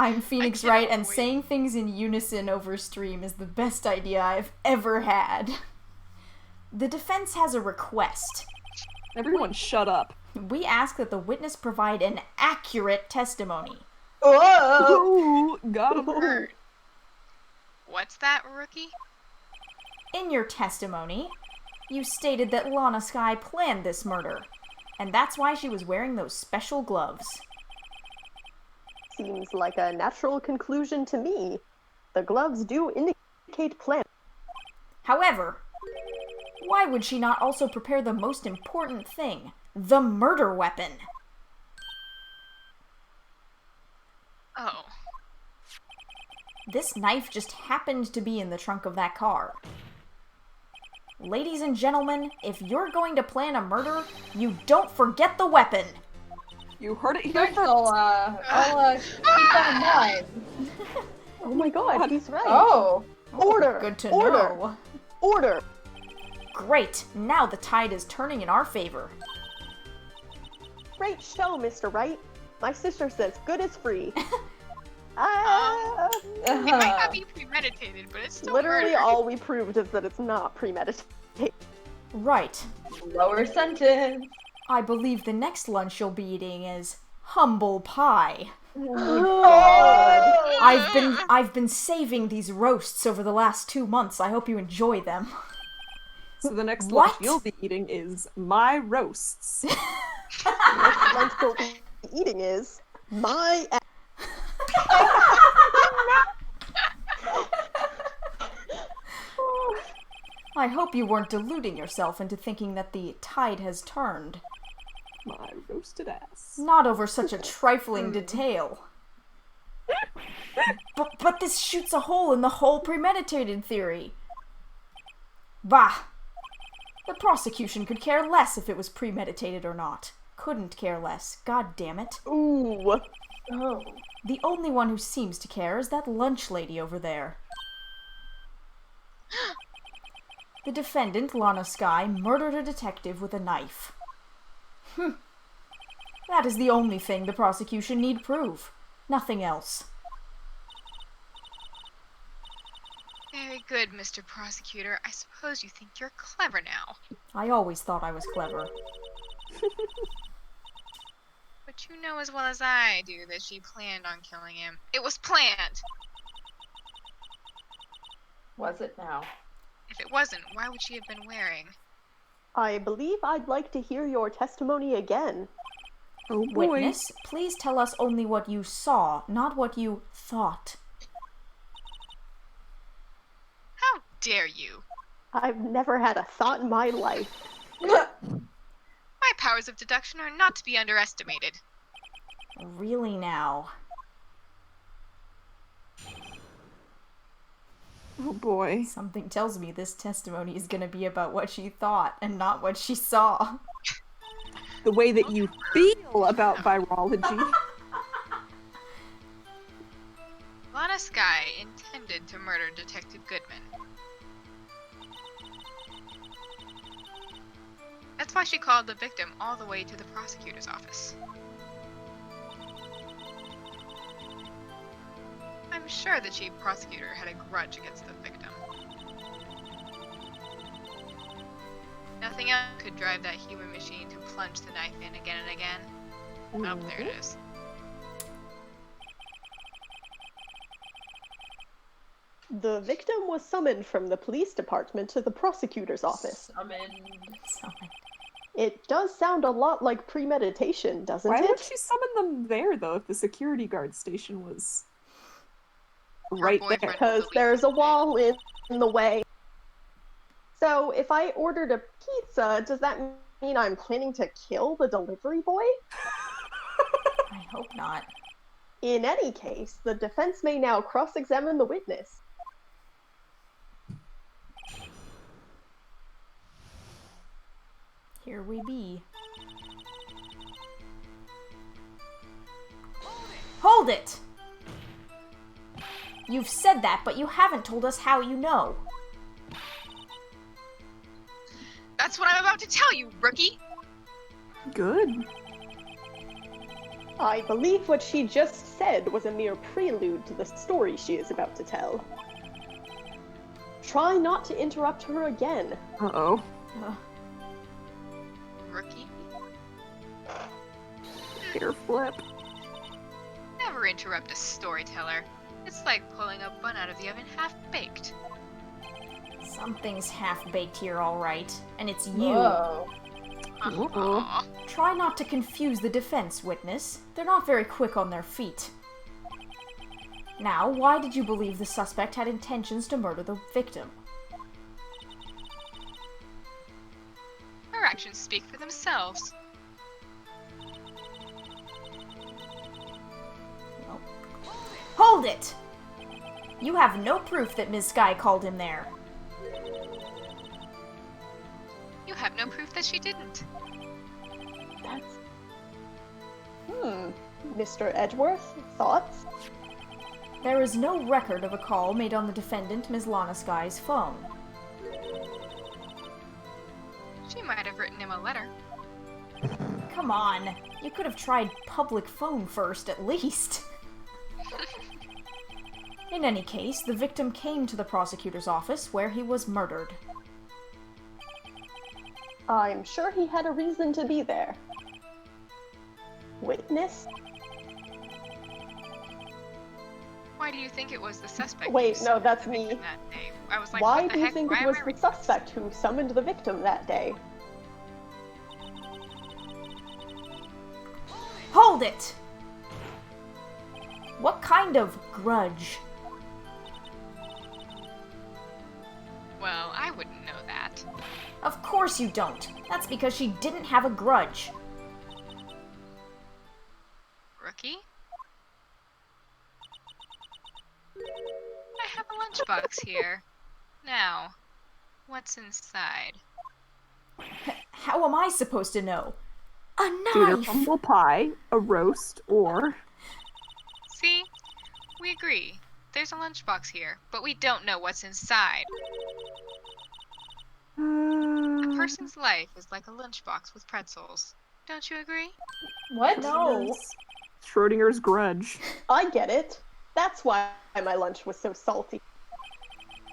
I'm Phoenix Wright, and saying things in unison over stream is the best idea I've ever had. The defense has a request. Everyone shut up. We ask that the witness provide an accurate testimony. Oh! Ooh, got him. What's that, rookie? In your testimony, you stated that Lana Skye planned this murder, and that's why she was wearing those special gloves. Seems like a natural conclusion to me. The gloves do indicate plan. However, why would she not also prepare the most important thing, the murder weapon? Oh. This knife just happened to be in the trunk of that car. Ladies and gentlemen, if you're going to plan a murder, you don't forget the weapon! You heard it here Thanks, first. I'll keep that in mind. Oh my god, he's right. Oh! Order! Good to Order! know. Order! Great, now the tide is turning in our favor. Great show, Mr. Wright. My sister says good is free. It might not be premeditated, but it's still Literally murder. all we proved is that it's not premeditated. Right. Lower sentence. I believe the next lunch you'll be eating is humble pie. Oh God. I've been saving these roasts over the last 2 months. I hope you enjoy them. So the next What? lunch you'll be eating is my roasts. Next lunch we'll be eating is my I hope you weren't deluding yourself into thinking that the tide has turned. My roasted ass. Not over such a trifling detail. But this shoots a hole in the whole premeditated theory. Bah! The prosecution could care less if it was premeditated or not. Couldn't care less. God damn it. Ooh. Oh. The only one who seems to care is that lunch lady over there. The defendant, Lana Skye, murdered a detective with a knife. That is the only thing the prosecution need prove. Nothing else. Very good, Mr. Prosecutor. I suppose you think you're clever now. I always thought I was clever. But you know as well as I do that she planned on killing him. It was planned! Was it now? If it wasn't, why would she have been wearing? I believe I'd like to hear your testimony again. Oh boy. Witness, please tell us only what you saw, not what you thought. How dare you? I've never had a thought in my life. My powers of deduction are not to be underestimated. Really now. Oh boy. Something tells me this testimony is gonna be about what she thought and not what she saw. The way that you feel about virology. Lana Skye intended to murder Detective Goodman. That's why she called the victim all the way to the prosecutor's office. I'm sure the chief prosecutor had a grudge against the victim. Nothing else could drive that human machine to plunge the knife in again and again. Oh, there it is. The victim was summoned from the police department to the prosecutor's office. Summoned. It does sound a lot like premeditation, doesn't Why it? would she summon them there, though, if the security guard station was right there? boyfriend. Because there's a wall in the way. So, if I ordered a pizza, does that mean I'm planning to kill the delivery boy? I hope not. In any case, the defense may now cross-examine the witness. Here we be. Hold it! You've said that, but you haven't told us how you know. That's what I'm about to tell you, rookie! Good. I believe what she just said was a mere prelude to the story she is about to tell. Try not to interrupt her again. Uh-oh. Rookie? Hair flip. Never interrupt a storyteller. It's like pulling a bun out of the oven half-baked. Something's half-baked here, all right. And it's you. Whoa. Aw. Try not to confuse the defense, witness. They're not very quick on their feet. Now, why did you believe the suspect had intentions to murder the victim? Her actions speak for themselves. Hold it! You have no proof that Ms. Sky called him there. You have no proof that she didn't. That's... Mr. Edgeworth, thoughts? There is no record of a call made on the defendant, Ms. Lana Sky's phone. She might have written him a letter. Come on, you could have tried public phone first, at least. In any case, the victim came to the prosecutor's office where he was murdered. I'm sure he had a reason to be there. Witness? Why do you think it was the suspect? Wait, who no, summoned that's the me. victim that day? I was like, Why what the do you heck? think Why it am was I the reading suspect who summoned the victim that day? Hold it! What kind of grudge? Well, I wouldn't know that. Of course you don't. That's because she didn't have a grudge. Rookie? I have a lunchbox here. Now, what's inside? How am I supposed to know? A Either knife! humble pie, a roast, or... See? We agree. There's a lunchbox here, but we don't know what's inside. A person's life is like a lunchbox with pretzels. Don't you agree? What? No. Schrodinger's grudge. I get it. That's why my lunch was so salty.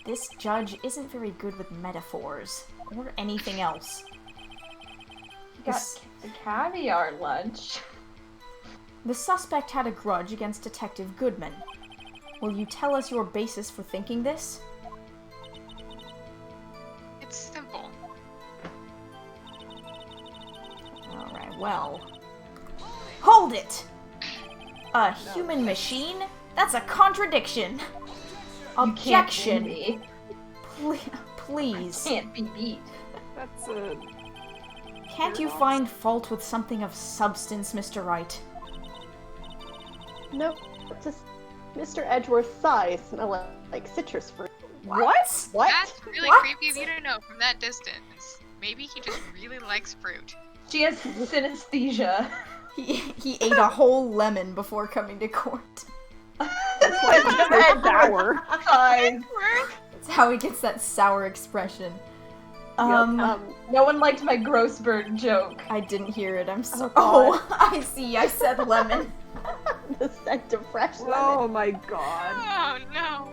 This judge isn't very good with metaphors, or anything else. You got the caviar lunch. The suspect had a grudge against Detective Goodman. Will you tell us your basis for thinking this? It's simple. Alright, well... Hold it! A human machine? That's a contradiction! Objection! You Please. can't be beat. That's a... Can't you find fault with something of substance, Mr. Wright? No, just Mr. Edgeworth's thighs smell like citrus fruit. What? What? That's really What? creepy of you to know from that distance. Maybe he just really likes fruit. She has synesthesia. He ate a whole lemon before coming to court. It's like sour. Eyes. That's how he gets that sour expression. No one liked my gross bird joke. I didn't hear it. I'm so. Oh, Oh, I see. I said lemon. The scent of fresh lemon. Oh my god. Oh no.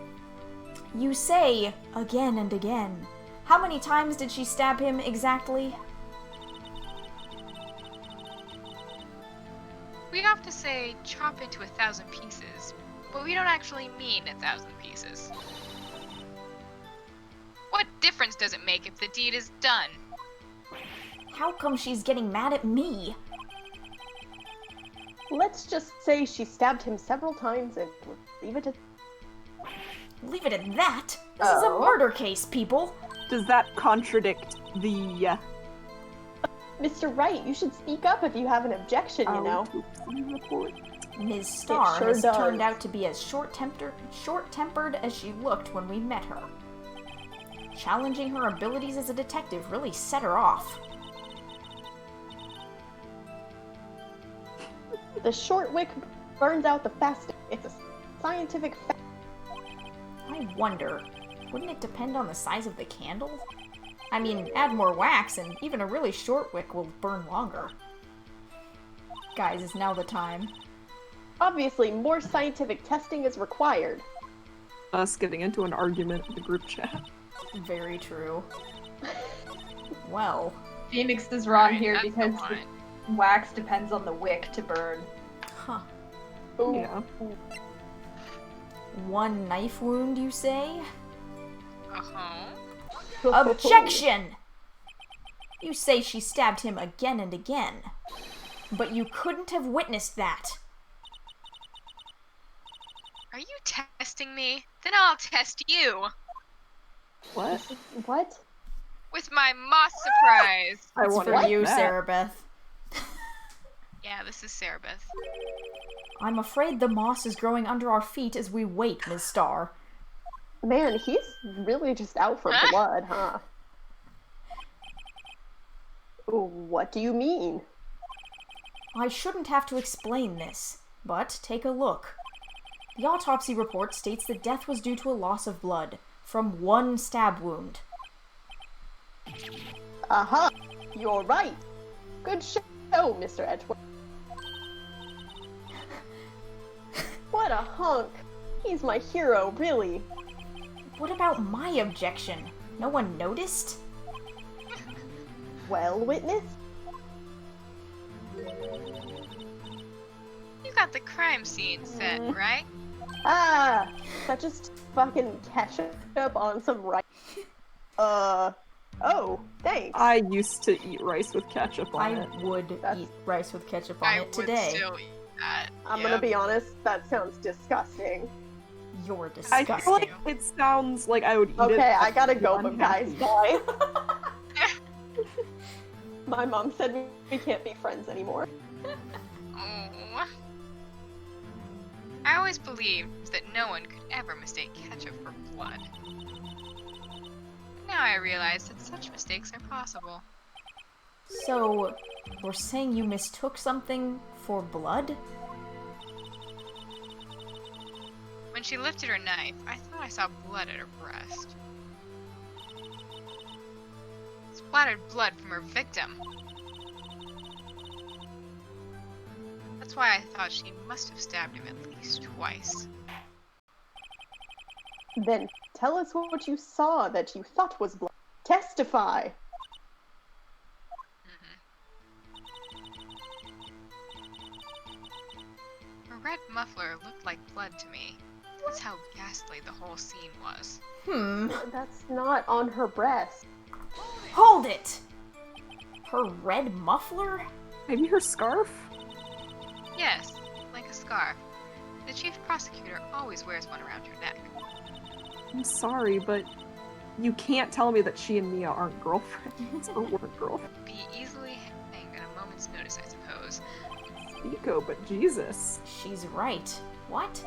You say again and again. How many times did she stab him exactly? We often say chop into 1,000 pieces, but we don't actually mean 1,000 pieces. What difference does it make if the deed is done? How come she's getting mad at me? Let's just say she stabbed him several times and leave it at... Leave it at that. This is a Oh. murder case, people. Does that contradict the... Mr. Wright, you should speak up if you have an objection, you know. report? Ms. Starr sure has does. turned out to be as short-tempered as she looked when we met her. Challenging her abilities as a detective really set her off. The short wick burns out the fastest. It's a scientific fact. I wonder, wouldn't it depend on the size of the candle? I mean, add more wax and even a really short wick will burn longer. Guys, is now the time. Obviously, more scientific testing is required. Us getting into an argument in the group chat. Very true. Well, Phoenix is wrong Right, here that's the because one. the wax depends on the wick to burn. huh. Ooh. Yeah. One knife wound, you say? Uh-huh. Objection! You say she stabbed him again and again. But you couldn't have witnessed that. Are you testing me? Then I'll test you What? What? with my moss surprise. I It's want for you, that. Sarah Beth. Yeah, this is Sarah Beth. I'm afraid the moss is growing under our feet as we wait, Ms. Starr. Man, he's really just out for Huh? blood, huh? What do you mean? I shouldn't have to explain this, but take a look. The autopsy report states the death was due to a loss of blood from one stab wound. Aha! You're right. Good show, Mr. Edgeworth. What a hunk. He's my hero, really. What about my objection? No one noticed? Well, witness? You got the crime scene set, right? Ah! That just fucking ketchup on some rice. Oh, thanks. I used to eat rice with ketchup on I it. would That's- eat rice with ketchup on I it would today. still eat that. I'm Yep. gonna be honest, that sounds disgusting. You're I disgusting. feel like it sounds like I would eat it. Okay, I but gotta go, I'm but guys, unhappy. bye. My mom said we can't be friends anymore. Oh. I always believed that no one could ever mistake ketchup for blood. Now I realize that such mistakes are possible. So, we're saying you mistook something for blood? When she lifted her knife, I thought I saw blood at her breast. Splattered blood from her victim. That's why I thought she must have stabbed him at least twice. Then tell us what you saw that you thought was blood. Testify. Her red muffler looked like blood to me. That's how ghastly the whole scene was. That's not on her breast. Hold it! Her red muffler? Maybe her scarf? Yes, like a scarf. The chief prosecutor always wears one around her neck. I'm sorry, but you can't tell me that she and Mia aren't girlfriends or weren't girlfriends. Be easily hanged at a moment's notice, I suppose. Nico, but Jesus. She's right. What?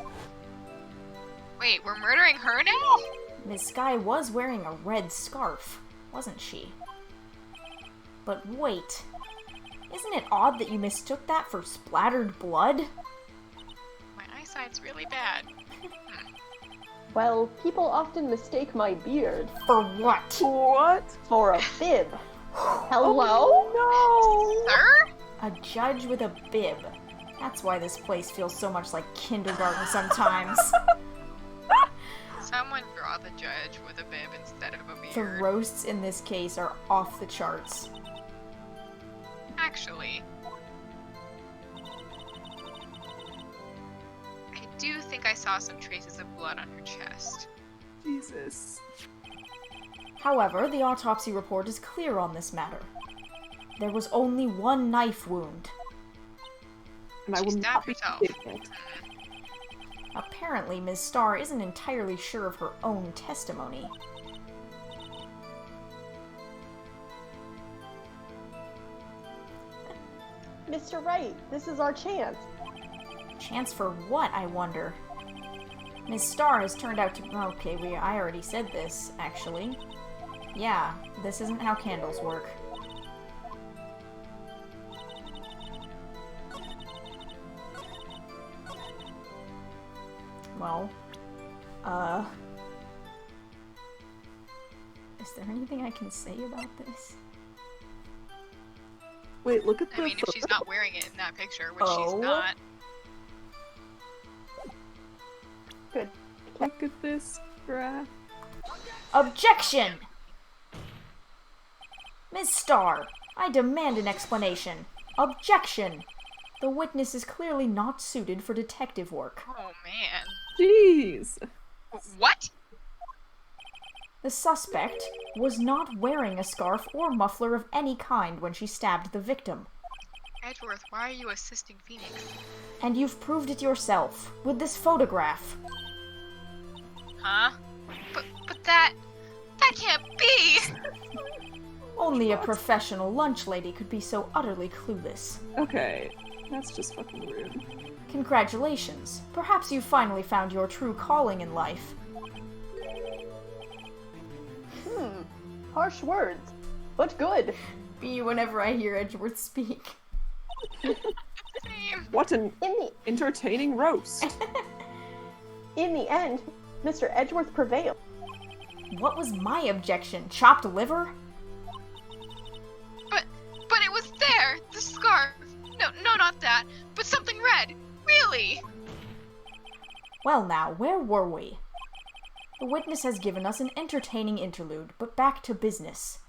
Wait, we're murdering her now? Miss Sky was wearing a red scarf, wasn't she? But wait. Isn't it odd that you mistook that for splattered blood? My eyesight's really bad. Well, people often mistake my beard For what? What? for a bib. Hello? No! Sir? A judge with a bib. That's why this place feels so much like kindergarten sometimes. Someone draw the judge with a bib instead of a The beard. roasts in this case are off the charts. Actually, I do think I saw some traces of blood on her chest. Jesus. However, the autopsy report is clear on this matter. There was only one knife wound. And I She will not stabbed be herself. taking it. Apparently, Ms. Starr isn't entirely sure of her own testimony. Mr. Wright, this is our chance. Chance for what, I wonder? Ms. Starr has turned out to... Okay, I already said this, actually. Yeah, this isn't how candles work. Well, is there anything I can say about this? Wait, look at I the mean, if photo. she's not wearing it in that picture, which Oh. she's not. Good. Look at this graph. Objection! Ms. Starr, I demand an explanation. Objection! The witness is clearly not suited for detective work. Oh man. Jeez. What? The suspect was not wearing a scarf or muffler of any kind when she stabbed the victim. Edgeworth, why are you assisting Phoenix? And you've proved it yourself, with this photograph. Huh? But that can't be! Only a professional lunch lady could be so utterly clueless. Okay, that's just fucking rude. Congratulations. Perhaps you've finally found your true calling in life. Harsh words, but good. Be whenever I hear Edgeworth speak. Same. What an In the entertaining roast. in the end, Mr. Edgeworth prevailed. What was my objection? Chopped liver? But it was there! The scarf! No, not that. But something red! Really! Well now, where were we? The witness has given us an entertaining interlude, but back to business.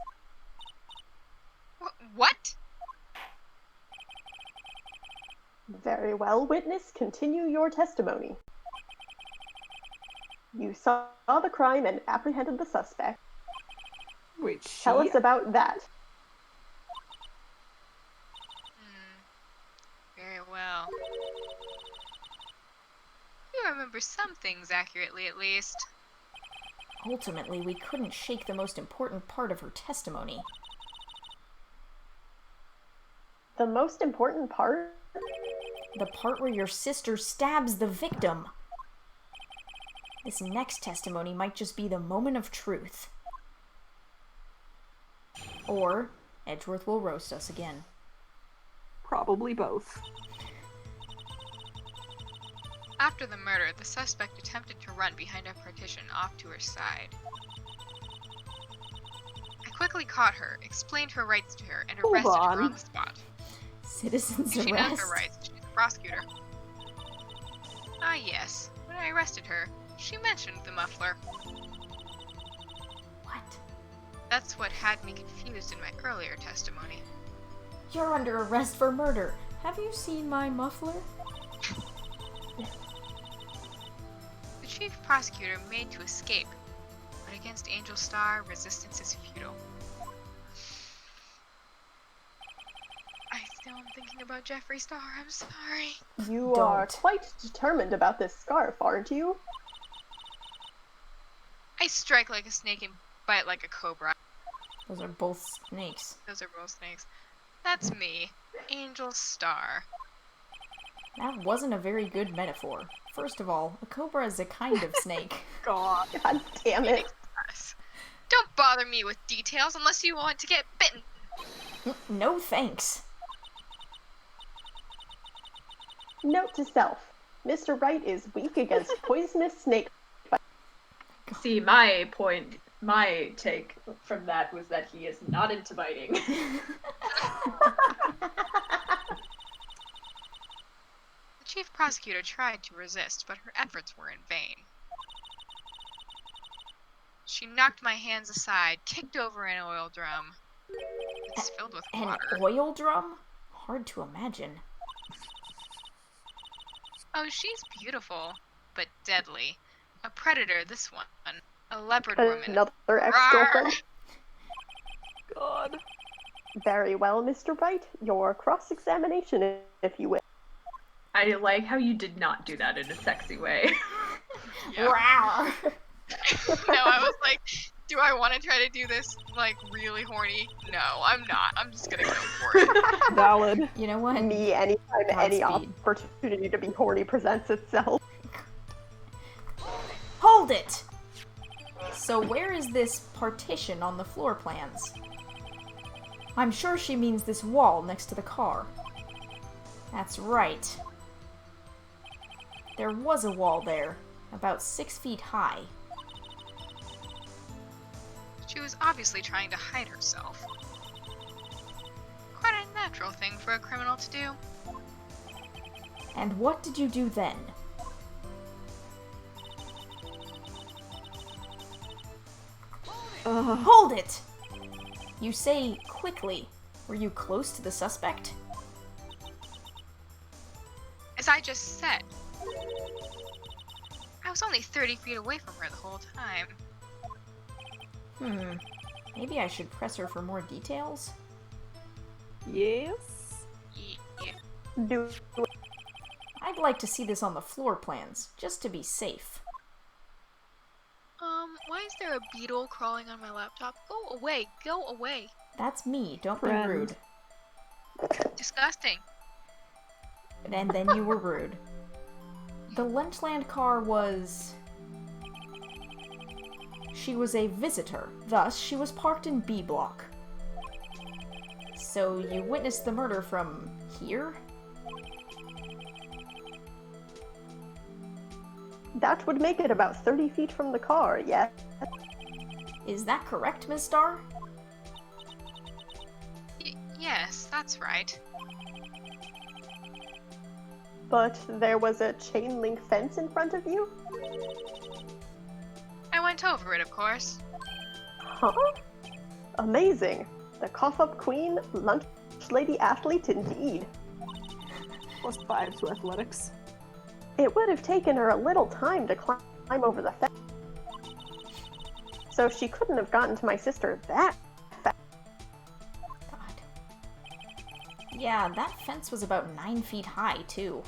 What? Very well, witness, continue your testimony. You saw the crime and apprehended the suspect. Wait, Tell us about that. Very well. You remember some things accurately, at least. Ultimately, we couldn't shake the most important part of her testimony. The most important part? The part where your sister stabs the victim. This next testimony might just be the moment of truth. Or, Edgeworth will roast us again. Probably both. After the murder, the suspect attempted to run behind a partition off to her side. I quickly caught her, explained her rights to her, and Hold arrested her on. on the spot. Citizen's She knows arrest? her rights. She's a prosecutor. Ah, yes. When I arrested her, she mentioned the muffler. What? That's what had me confused in my earlier testimony. You're under arrest for murder. Have you seen my muffler? The chief prosecutor made to escape, but against Angel Starr, resistance is futile. I still am thinking about Jeffree Star, I'm sorry. You are Don't. quite determined about this scarf, aren't you? I strike like a snake and bite like a cobra. Those are both snakes. Those are both snakes. That's me, Angel Starr. That wasn't a very good metaphor. First of all, a cobra is a kind of snake. God. God damn it. Yes. Don't bother me with details unless you want to get bitten. No thanks. Note to self. Mr. Wright is weak against poisonous snake. See, my take from that was that he is not into biting. The chief prosecutor tried to resist, but her efforts were in vain. She knocked my hands aside, kicked over an oil drum. It's filled with An water. oil drum? Hard to imagine. Oh, she's beautiful, but deadly. A predator, this one. A leopard woman. Another ex-girlfriend. God. Very well, Mr. Wright. Your cross-examination, if you will. I like how you did not do that in a sexy way. Yeah. Rawr. No, I was like, do I want to try to do this, like, really horny? No, I'm not. I'm just gonna go for it. Valid. You know what? Me, anytime any Godspeed. opportunity to be horny presents itself. Hold it! So where is this partition on the floor plans? I'm sure she means this wall next to the car. That's right. There was a wall there, about 6 feet high. She was obviously trying to hide herself. Quite a natural thing for a criminal to do. And what did you do then? Hold it! You say quickly. Were you close to the suspect? As I just said, I was only 30 feet away from her the whole time. Maybe I should press her for more details? Yes? Yeah. Do I'd like to see this on the floor plans, just to be safe. Why is there a beetle crawling on my laptop? Go away, go away. That's me, don't Friend. be rude. Disgusting. And then you were rude. The Lunchland car was... She was a visitor, thus she was parked in B block. So you witnessed the murder from here? that would make it about 30 feet from the car, yes? Is that correct, Ms. Starr? Yes, that's right. But there was a chain link fence in front of you? I went over it, of course. Huh? Amazing. The cough-up queen, lunch lady athlete indeed. +5 to athletics. It would have taken her a little time to climb over the fence. So she couldn't have gotten to my sister that fast. God. Yeah, that fence was about 9 feet high, too.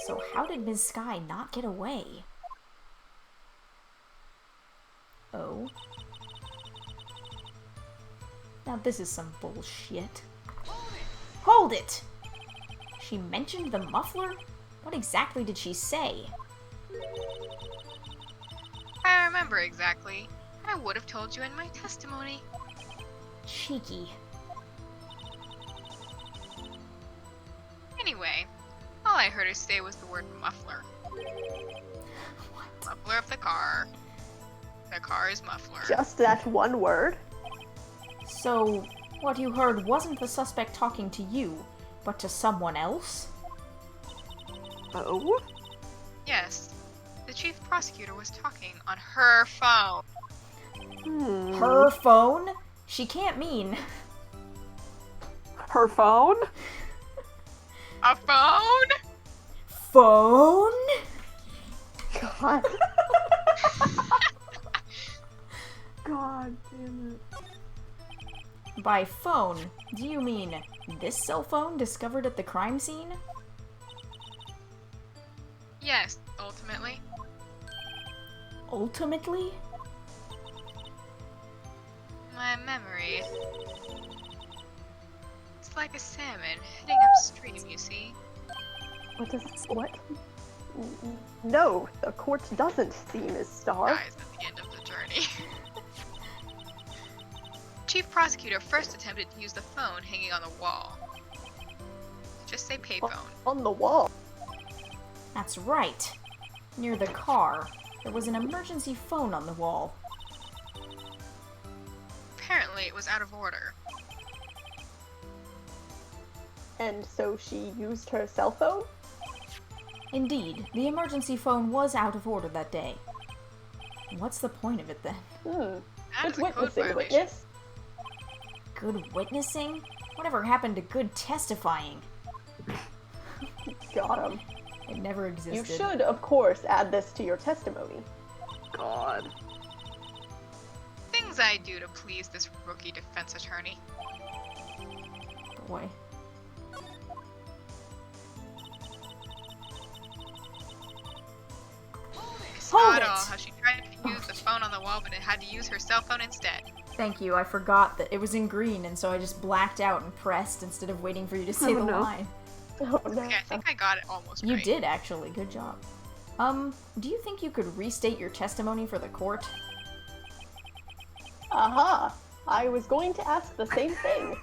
So how did Ms. Sky not get away? Oh. Now this is some bullshit. Hold it! She mentioned the muffler? What exactly did she say? I remember exactly. I would have told you in my testimony. Cheeky. Anyway, all I heard her say was the word muffler. What? Muffler of the car. The car is muffler. Just that one word? So, what you heard wasn't the suspect talking to you, but to someone else? Oh? Yes. The chief prosecutor was talking on her phone. Her phone? She can't mean... Her phone? A phone? Phone? God. God damn it. By phone, do you mean this cell phone discovered at the crime scene? Yes, ultimately. Ultimately? My memory. It's like a salmon heading upstream, you see. What? No, the court doesn't see Ms. Starr. Guys at the end of the journey. Chief prosecutor first attempted to use the phone hanging on the wall. Just say payphone. On the wall. That's right. Near the car, there was an emergency phone on the wall. Apparently it was out of order. And so she used her cell phone? Indeed, the emergency phone was out of order that day. What's the point of it then? That is Good a code witnessing, violation. witness. Good witnessing? Whatever happened to good testifying? Got him. It never You existed. should, of course, add this to your testimony. God. Things I do to please this rookie defense attorney. Boy. I saw Hold it all, it! how she tried to use the phone on the wall, but it had to use her cell phone instead. Thank you, I forgot that it was in green, and so I just blacked out and pressed instead of waiting for you to say the no. line. Oh no. Okay, I think I got it almost You right. did, actually. Good job. Do you think you could restate your testimony for the court? Aha! I was going to ask the same thing.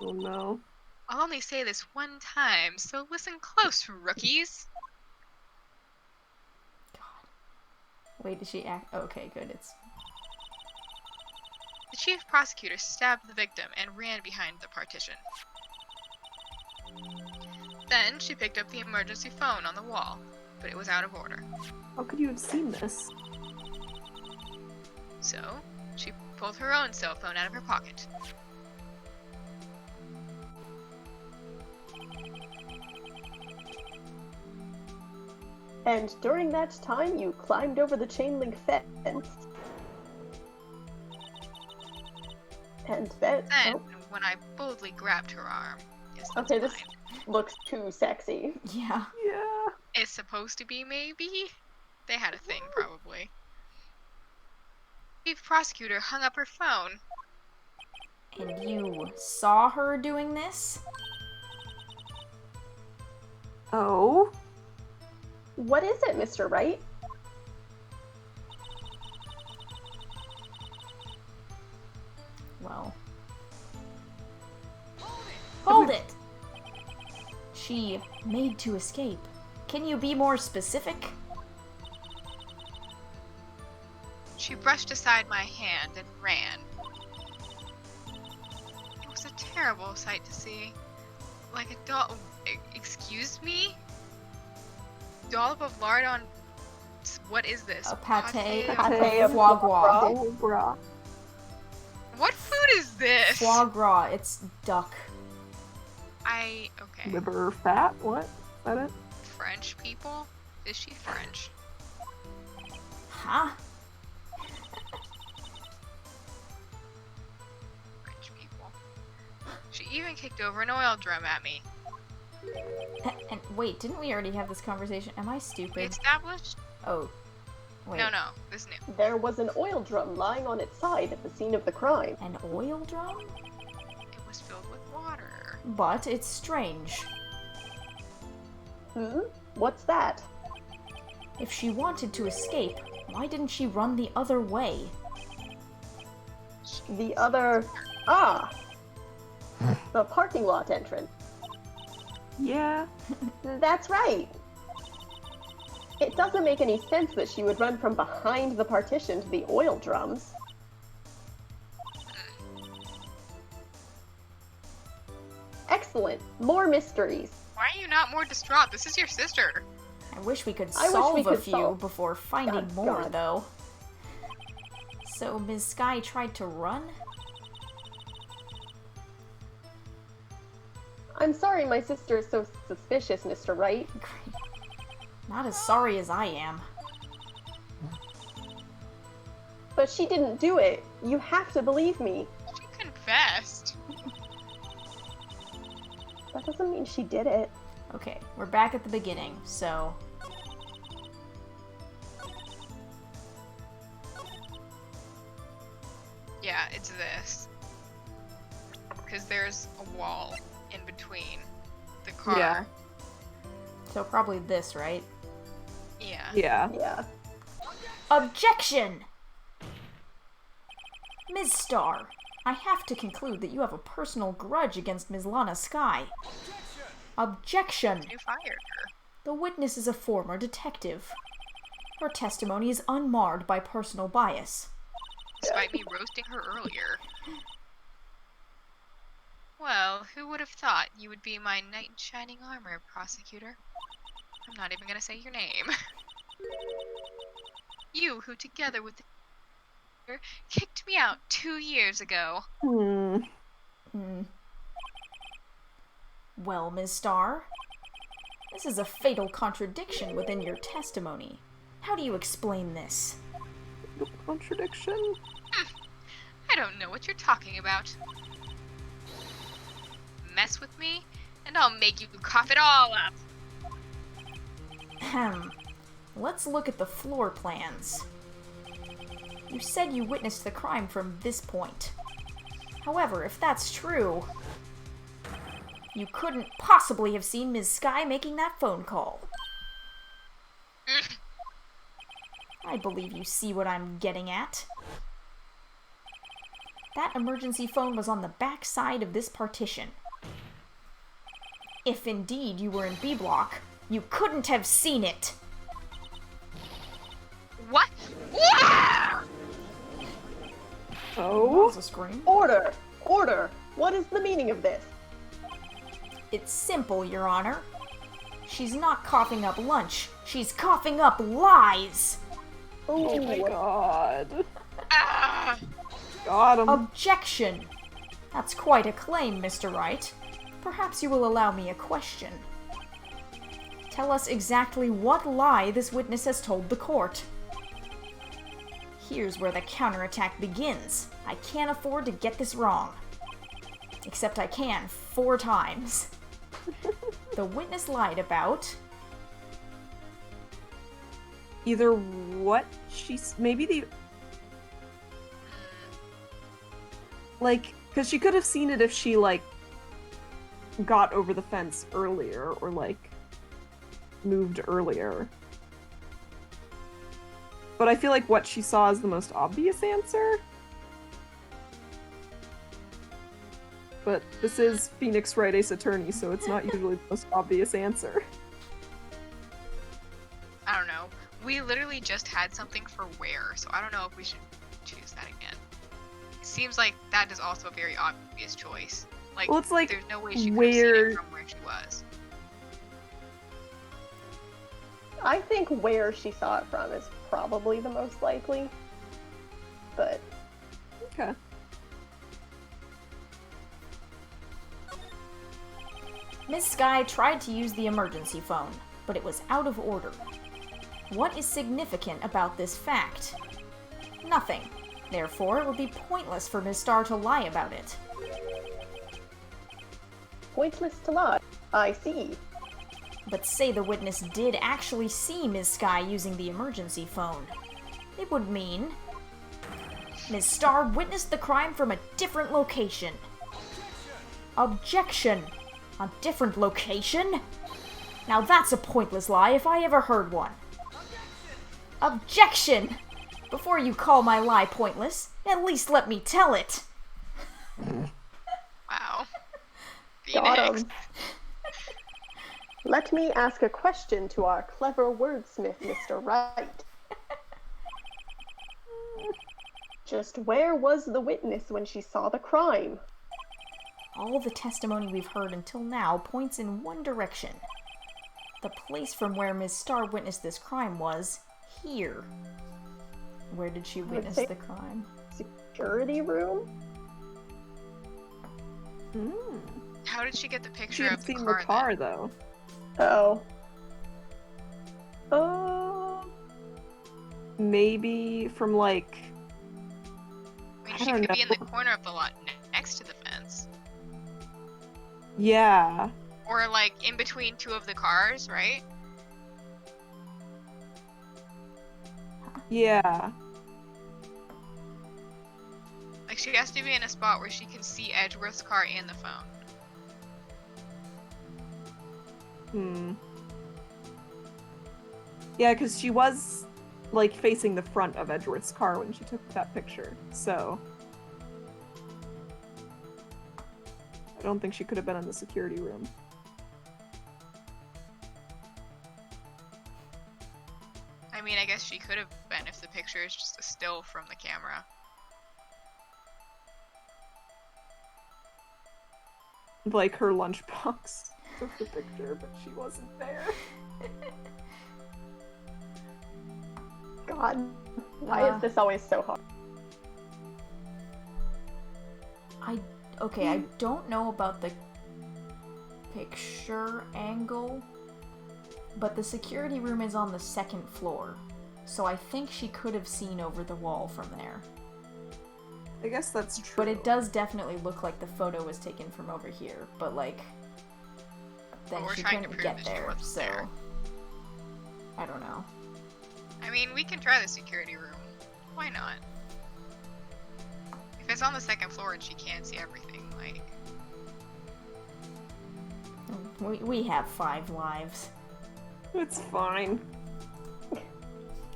Oh no. I'll only say this one time, so listen close, rookies. Wait, did she act? Okay, good. It's The chief prosecutor stabbed the victim and ran behind the partition. Then she picked up the emergency phone on the wall, but it was out of order. How could you have seen this? So, she pulled her own cell phone out of her pocket. And during that time, you climbed over the chain link fence. And then... Then, when I boldly grabbed her arm... Yes, that's Okay, this mine. looks too sexy. Yeah. Yeah. It's supposed to be, maybe? They had a thing, probably. Chief prosecutor hung up her phone. And you saw her doing this? Oh. What is it, Mr. Wright? Well. Hold it! She made to escape. Can you be more specific? She brushed aside my hand and ran. It was a terrible sight to see. Like a doll... Excuse me? Dollop of lard on... What is this? A pate Pate of of foie gras. Oh, bruh. What food is this? Foie gras. It's duck. Okay. Liver fat? What? Is that it? French people? Is she French? Huh? French people. She even kicked over an oil drum at me. And wait, didn't we already have this conversation? Am I We stupid? established? Oh. Wait. No, this is new. There was an oil drum lying on its side at the scene of the crime. An oil drum? It was filled with water. But it's strange. What's that? If she wanted to escape, why didn't she run the other way? The other... Ah! The parking lot entrance. Yeah. That's right! It doesn't make any sense that she would run from behind the partition to the oil drums. Excellent. More mysteries. Why are you not more distraught? This is your sister. I wish we could I wish solve we a could few solve. before finding God, more, God. though. So Ms. Sky tried to run? I'm sorry my sister is so suspicious, Mr. Wright. Great. Not as sorry as I am. But she didn't do it. You have to believe me. She confessed. That doesn't mean she did it. Okay, we're back at the beginning, so... Yeah, it's this. Because there's a wall in between the car. Yeah. So probably this, right? Yeah. Yeah. Yeah. Objection! Ms. Starr, I have to conclude that you have a personal grudge against Ms. Lana Sky. Objection! You fired her. The witness is a former detective. Her testimony is unmarred by personal bias. Despite me roasting her earlier. Well, who would have thought you would be my knight in shining armor, prosecutor? I'm not even gonna say your name. You who, together with the kicked me out 2 years ago. Well, Ms. Starr, this is a fatal contradiction within your testimony. How do you explain this? No contradiction. I don't know what you're talking about. Mess with me, and I'll make you cough it all up. Ahem. Let's look at the floor plans. You said you witnessed the crime from this point. However, if that's true, you couldn't possibly have seen Ms. Sky making that phone call. I believe you see what I'm getting at. That emergency phone was on the back side of this partition. If indeed you were in B block, you couldn't have seen it. What? What? That Oh. was a scream. Order! Order! What is the meaning of this? It's simple, Your Honor. She's not coughing up lunch. She's coughing up lies. Oh my god. Ah! Got him. Objection! That's quite a claim, Mr. Wright. Perhaps you will allow me a question. Tell us exactly what lie this witness has told the court. Here's where the counterattack begins. I can't afford to get this wrong. Except I can 4 times. The witness lied about... Either what she's... Maybe the... Like, because she could have seen it if she, like, got over the fence earlier, or, like, moved earlier. But I feel like what she saw is the most obvious answer. But this is Phoenix Wright Ace Attorney, so it's not usually the most obvious answer. I don't know. We literally just had something for where, so I don't know if we should choose that again. It seems like that is also a very obvious choice. Like, Well, it's like, there's no way she could have seen where... it from where she was. I think where she saw it from is probably the most likely. But Okay. Miss Sky tried to use the emergency phone, but it was out of order. What is significant about this fact? Nothing. Therefore, it would be pointless for Miss Starr to lie about it. pointless to lie. I see. But say the witness did actually see Ms. Sky using the emergency phone. It would mean Ms. Starr witnessed the crime from a different location. Objection! A different location? Now that's a pointless lie if I ever heard one. Objection! Before you call my lie pointless, at least let me tell it. Wow. Got Phoenix. 'em. Let me ask a question to our clever wordsmith, Mr. Wright. Just where was the witness when she saw the crime? All the testimony we've heard until now points in one direction. The place from where Ms. Starr witnessed this crime was here. Where did she witness say- the crime? Security room? How did she get the picture She had of the seen car, the car, then? though. Oh. Maybe from, like... I mean, I she don't could be in the know. corner of the lot next to the fence. Yeah. Or, like, in between two of the cars, right? Yeah. Like, she has to be in a spot where she can see Edgeworth's car and the phone. Yeah, because she was, like, facing the front of Edgeworth's car when she took that picture, so... I don't think she could have been in the security room. I mean, I guess she could have been if the picture is just a still from the camera. Like, her lunchbox took the picture, but she wasn't there. God. Why is this always so hard? I don't know about the picture angle, but the security room is on the 2nd floor, so I think she could have seen over the wall from there. I guess that's true. But it does definitely look like the photo was taken from over here, but like, then But we're she trying to couldn't prove get that she there, wasn't so there. I don't know. I mean, we can try the security room. Why not? If it's on the 2nd floor and she can't see everything, like... We have 5 lives. It's fine.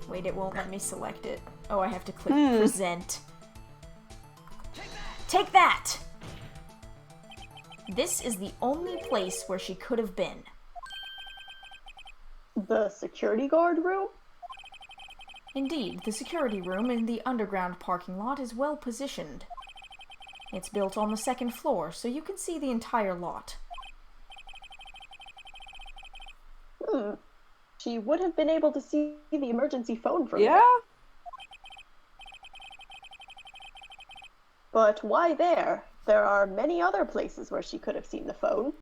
Wait, it won't let me select it. Oh, I have to click present. Take that! This is the only place where she could have been. The security guard room? Indeed, the security room in the underground parking lot is well positioned. It's built on the 2nd floor, so you can see the entire lot. She would have been able to see the emergency phone from Yeah? there. But why there? There are many other places where she could have seen the phone.